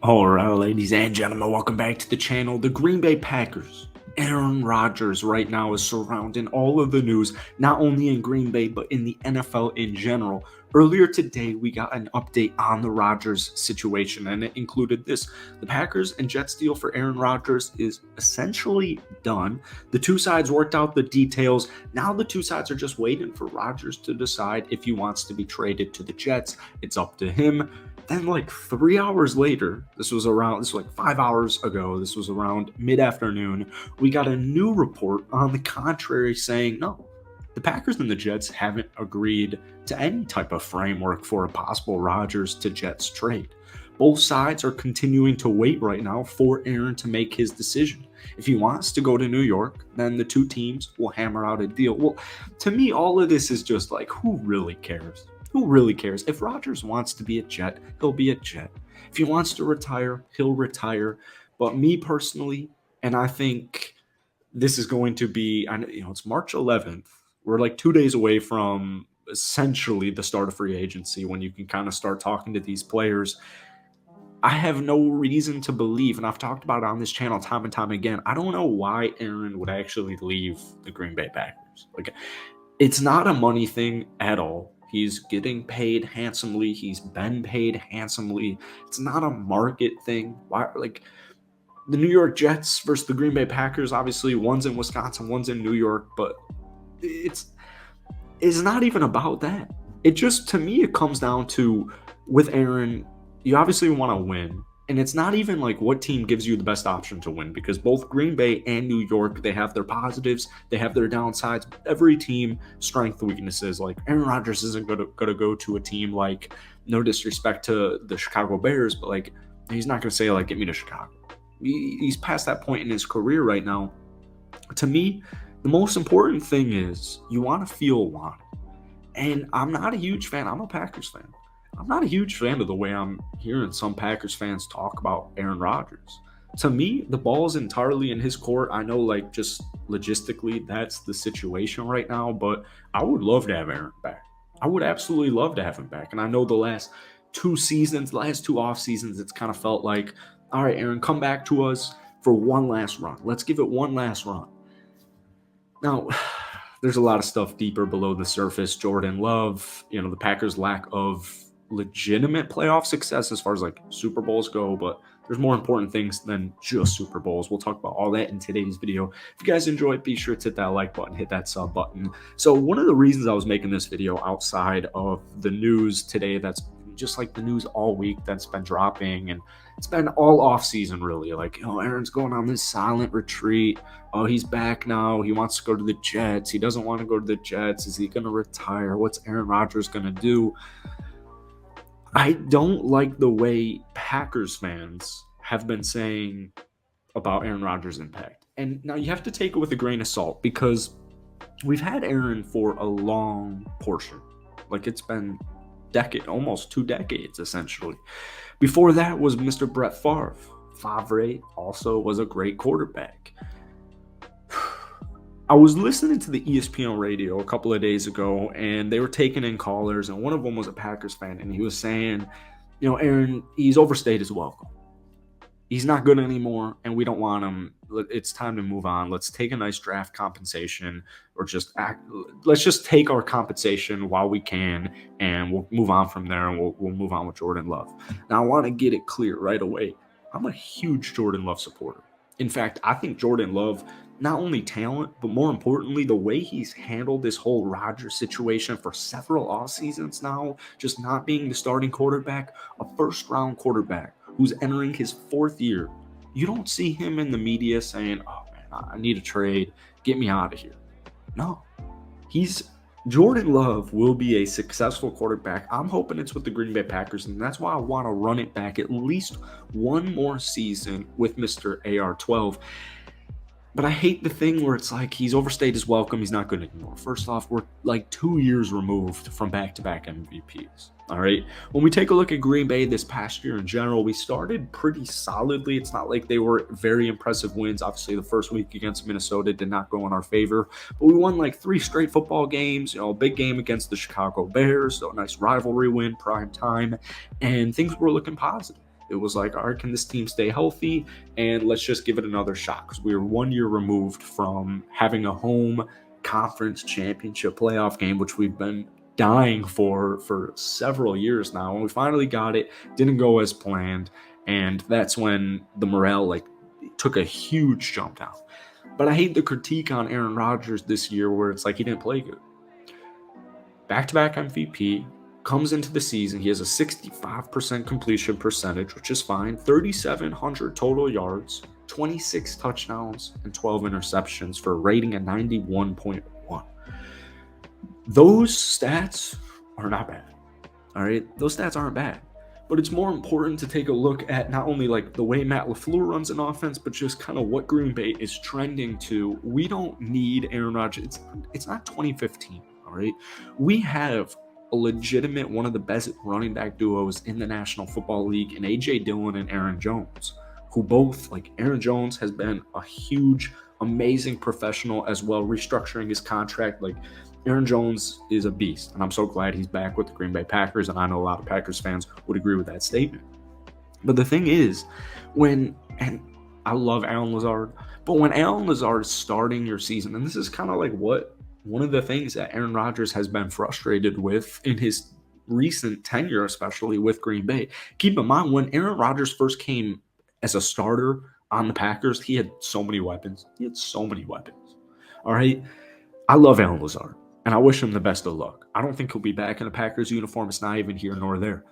All right, ladies and gentlemen, welcome back to the channel. The Green Bay Packers. Aaron Rodgers right now is surrounding all of the news, not only in Green Bay, but in the NFL in general. Earlier today, we got an update on the Rodgers situation, and it included this. The Packers and Jets deal for Aaron Rodgers is essentially done. The two sides worked out the details. Now the two sides are just waiting for Rodgers to decide if he wants to be traded to the Jets. It's up to him. Then, like 3 hours later, this was like 5 hours ago, this was around mid afternoon, we got a new report on the contrary saying no, the Packers and the Jets haven't agreed to any type of framework for a possible Rodgers to Jets trade. Both sides are continuing to wait right now for Aaron to make his decision. If he wants to go to New York, then the two teams will hammer out a deal. Well, to me, all of this is just like, who really cares? Who really cares? If Rodgers wants to be a Jet, he'll be a Jet. If he wants to retire, he'll retire. But me personally, and I think this is going to be, it's March 11th. We're like 2 days away from essentially the start of free agency when you can kind of start talking to these players. I have no reason to believe, and I've talked about it on this channel time and time again, I don't know why Aaron would actually leave the Green Bay Packers. Like, it's not a money thing at all. He's getting paid handsomely. He's been paid handsomely. It's not a market thing. Why, like, the New York Jets versus the Green Bay Packers, obviously one's in Wisconsin, one's in New York, but it's it's not even about that. It just, to me, it comes down to, with Aaron, you obviously want to win. And it's not even like what team gives you the best option to win, because both Green Bay and New York, they have their positives, they have their downsides. Every team, strength, weaknesses. Like, Aaron Rodgers isn't going to go to a team like, no disrespect to the Chicago Bears, but like, he's not going to say, like, get me to Chicago. He's past that point in his career right now. To me, the most important thing is you want to feel wanted. And I'm not a huge fan. I'm a Packers fan. I'm not a huge fan of the way I'm hearing some Packers fans talk about Aaron Rodgers. To me, the ball is entirely in his court. I know, like, just logistically, that's the situation right now, but I would love to have Aaron back. I would absolutely love to have him back. And I know the last the last two off seasons, it's kind of felt like, all right, Aaron, come back to us for one last run. Let's give it one last run. Now, there's a lot of stuff deeper below the surface. Jordan Love, the Packers' lack of legitimate playoff success as far as like Super Bowls go, but there's more important things than just Super Bowls. We'll talk about all that in today's video. If you guys enjoyed, be sure to hit that like button, hit that sub button. So one of the reasons I was making this video outside of the news today, that's just like the news all week that's been dropping, and it's been all off season really. Like, Aaron's going on this silent retreat. Oh, he's back now. He wants to go to the Jets. He doesn't want to go to the Jets. Is he going to retire? What's Aaron Rodgers going to do? I don't like the way Packers fans have been saying about Aaron Rodgers' impact. And now you have to take it with a grain of salt, because we've had Aaron for a long portion. Like, it's been almost 2 decades essentially. Before that was Mr. Brett Favre. Favre also was a great quarterback. I was listening to the ESPN radio a couple of days ago, and they were taking in callers, and one of them was a Packers fan, and he was saying, Aaron, he's overstayed his welcome. He's not good anymore, and we don't want him. It's time to move on. Let's take a nice draft compensation, or let's just take our compensation while we can, and we'll move on from there, and we'll move on with Jordan Love. Now, I want to get it clear right away. I'm a huge Jordan Love supporter. In fact, I think Jordan Love, not only talent, but more importantly, the way he's handled this whole Rodgers situation for several off seasons now, just not being the starting quarterback, a first-round quarterback who's entering his fourth year. You don't see him in the media saying, oh man, I need a trade, get me out of here. No, Jordan Love will be a successful quarterback. I'm hoping it's with the Green Bay Packers, and that's why I want to run it back at least one more season with Mr. AR12. But I hate the thing where it's like he's overstayed his welcome. He's not good anymore. First off, we're like 2 years removed from back-to-back MVPs. All right. When we take a look at Green Bay this past year in general, we started pretty solidly. It's not like they were very impressive wins. Obviously, the first week against Minnesota did not go in our favor, but we won like 3 straight football games. A big game against the Chicago Bears, so a nice rivalry win, prime time, and things were looking positive. It was like, all right, can this team stay healthy? And let's just give it another shot, because we were 1 year removed from having a home conference championship playoff game, which we've been dying for several years now. And we finally got it. Didn't go as planned. And that's when the morale took a huge jump down. But I hate the critique on Aaron Rodgers this year where it's like he didn't play good. Back-to-back MVP, comes into the season, he has a 65% completion percentage, which is fine, 3,700 total yards, 26 touchdowns, and 12 interceptions for a rating of 91.1. Those stats are not bad, all right? Those stats aren't bad. But it's more important to take a look at not only the way Matt LaFleur runs an offense, but just kind of what Green Bay is trending to. We don't need Aaron Rodgers. It's not 2015, all right? We have a legitimate, one of the best running back duos in the National Football League in A.J. Dillon and Aaron Jones, who both, Aaron Jones has been a huge, amazing professional as well, restructuring his contract. Aaron Jones is a beast, and I'm so glad he's back with the Green Bay Packers, and I know a lot of Packers fans would agree with that statement. But the thing is, and I love Allen Lazard, but when Allen Lazard is starting your season, and this is kind of one of the things that Aaron Rodgers has been frustrated with in his recent tenure, especially with Green Bay. Keep in mind, when Aaron Rodgers first came as a starter on the Packers, he had so many weapons. All right? I love Allen Lazard, and I wish him the best of luck. I don't think he'll be back in a Packers uniform. It's not even here nor there.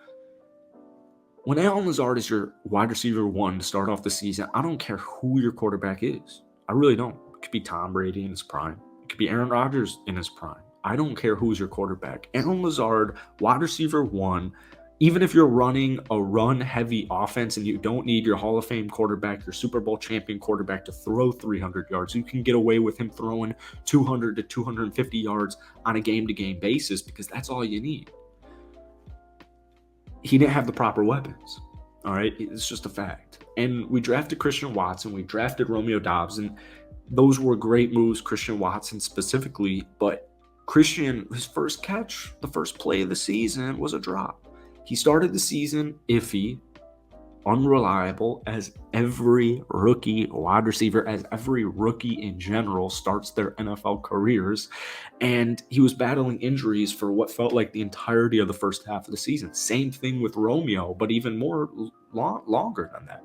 When Allen Lazard is your wide receiver one to start off the season, I don't care who your quarterback is. I really don't. It could be Tom Brady in his prime. It could be Aaron Rodgers in his prime. I don't care who's your quarterback. Allen Lazard, wide receiver one, even if you're running a run-heavy offense and you don't need your Hall of Fame quarterback, your Super Bowl champion quarterback to throw 300 yards, you can get away with him throwing 200 to 250 yards on a game-to-game basis because that's all you need. He didn't have the proper weapons. All right, it's just a fact. And we drafted Christian Watson, we drafted Romeo Doubs, and those were great moves, Christian Watson specifically, but Christian, his first catch, the first play of the season was a drop. He started the season iffy, unreliable, as every rookie wide receiver, as every rookie in general starts their NFL careers. And he was battling injuries for what felt like the entirety of the first half of the season. Same thing with Romeo, but even more longer than that.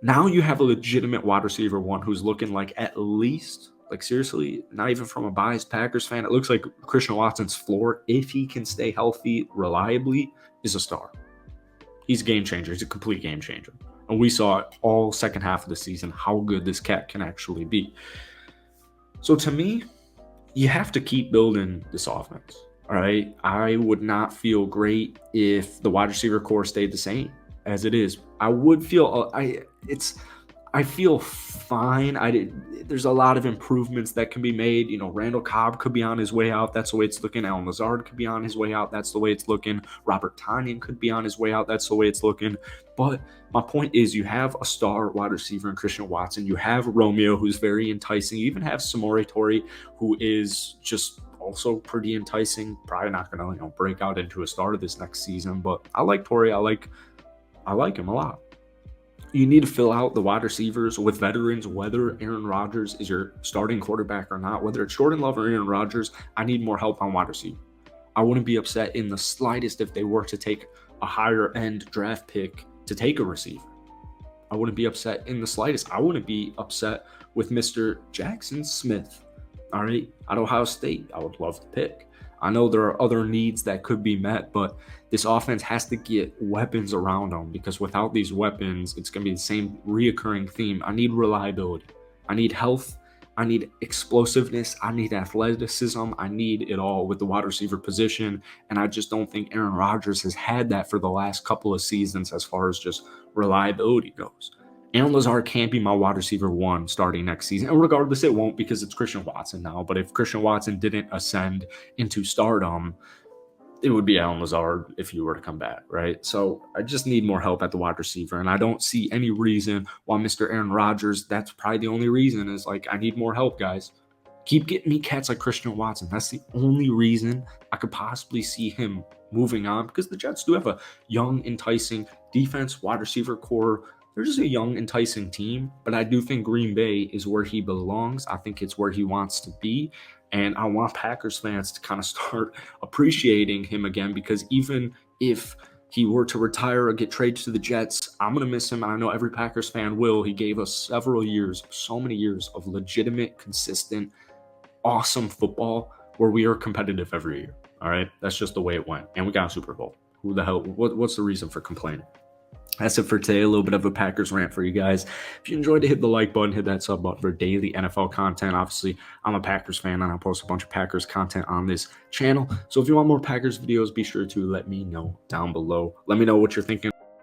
Now you have a legitimate wide receiver one who's looking at least, seriously, not even from a biased Packers fan, it looks like Christian Watson's floor, if he can stay healthy reliably, is a star. He's a game changer. He's a complete game changer. And we saw it all second half of the season, how good this cat can actually be. So to me, you have to keep building this offense. All right. I would not feel great if the wide receiver core stayed the same as it is. I would feel I feel fine. There's a lot of improvements that can be made. Randall Cobb could be on his way out. That's the way it's looking. Allen Lazard could be on his way out. That's the way it's looking. Robert Tonyan could be on his way out. That's the way it's looking. But my point is, you have a star wide receiver in Christian Watson. You have Romeo, who's very enticing. You even have Samori Toure, who is just also pretty enticing. Probably not going to break out into a star this next season. But I like Toure. I like him a lot. You need to fill out the wide receivers with veterans, whether Aaron Rodgers is your starting quarterback or not, whether it's Jordan Love or Aaron Rodgers. I need more help on wide receiver. I wouldn't be upset in the slightest if they were to take a higher end draft pick to take a receiver. I wouldn't be upset in the slightest. I wouldn't be upset with Mr. Jackson Smith, all right, at Ohio State. I would love to pick. I know there are other needs that could be met, but this offense has to get weapons around them, because without these weapons, it's going to be the same reoccurring theme. I need reliability. I need health. I need explosiveness. I need athleticism. I need it all with the wide receiver position. And I just don't think Aaron Rodgers has had that for the last couple of seasons as far as just reliability goes. Allen Lazard can't be my wide receiver one starting next season. And regardless, it won't, because it's Christian Watson now. But if Christian Watson didn't ascend into stardom, it would be Allen Lazard if you were to come back, right? So I just need more help at the wide receiver. And I don't see any reason why Mr. Aaron Rodgers, that's probably the only reason, is I need more help, guys. Keep getting me cats like Christian Watson. That's the only reason I could possibly see him moving on, because the Jets do have a young, enticing defense, wide receiver core. They're just a young, enticing team, but I do think Green Bay is where he belongs. I think it's where he wants to be, and I want Packers fans to kind of start appreciating him again, because even if he were to retire or get traded to the Jets, I'm going to miss him, and I know every Packers fan will. He gave us several years, so many years of legitimate, consistent, awesome football where we are competitive every year. All right, that's just the way it went, and we got a Super Bowl. Who the hell? What's the reason for complaining? That's it for today. A little bit of a Packers rant for you guys. If you enjoyed it, hit the like button, hit that sub button for daily NFL content. Obviously, I'm a Packers fan, and I post a bunch of Packers content on this channel. So if you want more Packers videos, be sure to let me know down below. Let me know what you're thinking